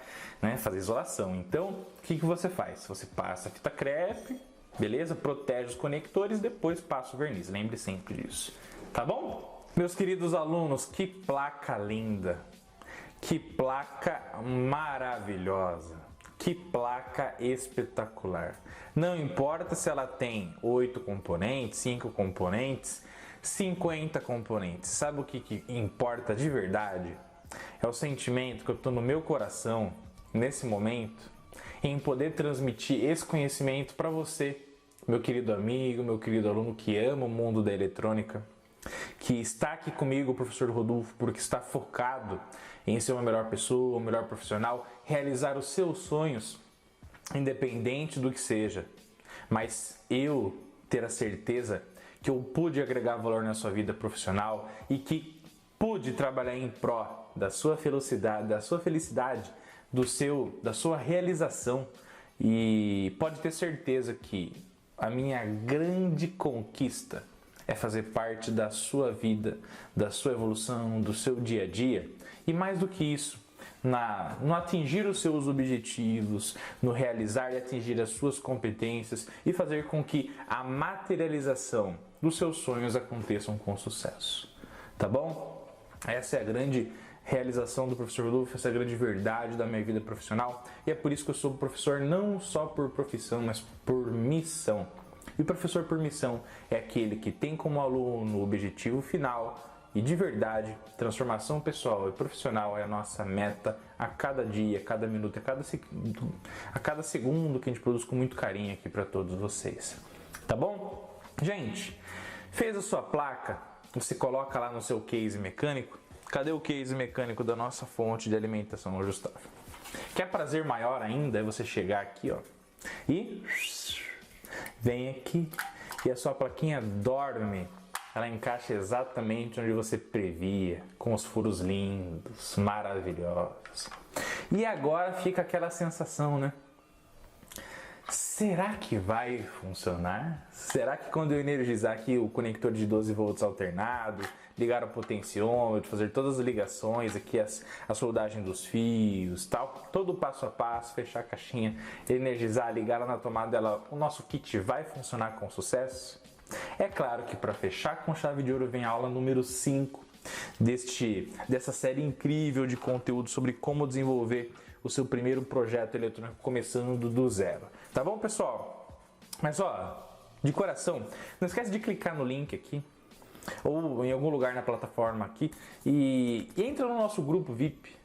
né, fazer isolação. Então, o que você faz? Você passa a fita crepe, beleza? Protege os conectores, depois passa o verniz. Lembre sempre disso, tá bom? Meus queridos alunos, que placa linda! Que placa maravilhosa! Que placa espetacular! Não importa se ela tem 8 componentes, 5 componentes, 50 componentes. Sabe o que importa de verdade? É o sentimento que eu estou no meu coração, nesse momento, em poder transmitir esse conhecimento para você, meu querido amigo, meu querido aluno que ama o mundo da eletrônica, que está aqui comigo, o professor Rodolfo, porque está focado em ser uma melhor pessoa, um melhor profissional, realizar os seus sonhos, independente do que seja. Mas eu ter a certeza que eu pude agregar valor na sua vida profissional e que pude trabalhar em pró da sua felicidade, da sua realização. E pode ter certeza que a minha grande conquista é fazer parte da sua vida, da sua evolução, do seu dia a dia. E mais do que isso, no atingir os seus objetivos, no realizar e atingir as suas competências e fazer com que a materialização dos seus sonhos aconteçam com sucesso. Tá bom? Essa é a grande realização do professor Rodolfo, essa é a grande verdade da minha vida profissional. E é por isso que eu sou professor não só por profissão, mas por missão. E o professor por missão é aquele que tem como aluno o objetivo final e de verdade, transformação pessoal e profissional é a nossa meta a cada dia, a cada minuto, a cada segundo que a gente produz com muito carinho aqui para todos vocês. Tá bom? Gente, fez a sua placa, você coloca lá no seu case mecânico. Cadê o case mecânico da nossa fonte de alimentação ajustável? Quer prazer maior ainda é você chegar aqui, ó, e vem aqui e a sua plaquinha dorme. Ela encaixa exatamente onde você previa, com os furos lindos, maravilhosos. E agora fica aquela sensação, né? Será que vai funcionar? Será que quando eu energizar aqui o conector de 12 volts alternado, ligar o potenciômetro, fazer todas as ligações aqui, a soldagem dos fios, tal, todo o passo a passo, fechar a caixinha, energizar, ligar ela na tomada, o nosso kit vai funcionar com sucesso? É claro que para fechar com chave de ouro vem a aula número 5 dessa série incrível de conteúdo sobre como desenvolver o seu primeiro projeto eletrônico começando do zero. Tá bom, pessoal? Mas ó, de coração, não esquece de clicar no link aqui ou em algum lugar na plataforma aqui e entra no nosso grupo VIP,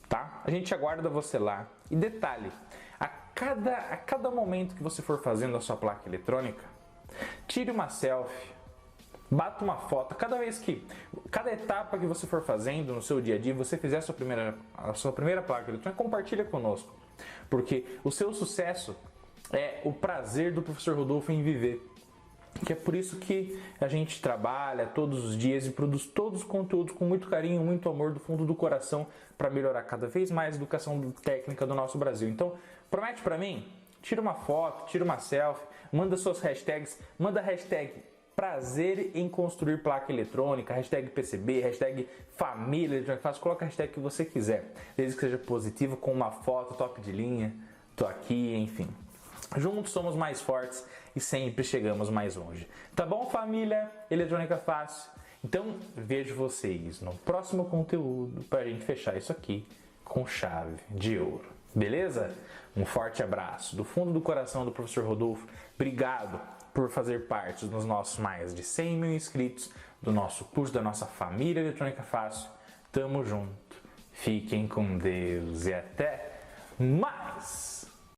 tá? A gente aguarda você lá. E detalhe, a cada momento que você for fazendo a sua placa eletrônica, tire uma selfie, bata uma foto. Cada etapa que você for fazendo no seu dia a dia, você fizer a sua primeira placa eletrônica, compartilha conosco. Porque o seu sucesso é o prazer do professor Rodolfo em viver. Que é por isso que a gente trabalha todos os dias e produz todos os conteúdos com muito carinho, muito amor do fundo do coração para melhorar cada vez mais a educação técnica do nosso Brasil. Então, promete para mim? Tira uma foto, tira uma selfie, manda suas hashtags, manda hashtag prazer em construir placa eletrônica, hashtag PCB, hashtag família eletrônica fácil, coloca a hashtag que você quiser, desde que seja positivo, com uma foto top de linha, tô aqui, enfim. Juntos somos mais fortes e sempre chegamos mais longe. Tá bom, família Eletrônica Fácil? Então, vejo vocês no próximo conteúdo para a gente fechar isso aqui com chave de ouro. Beleza? Um forte abraço do fundo do coração do professor Rodolfo. Obrigado por fazer parte dos nossos mais de 100 mil inscritos, do nosso curso, da nossa família Eletrônica Fácil. Tamo junto. Fiquem com Deus e até mais!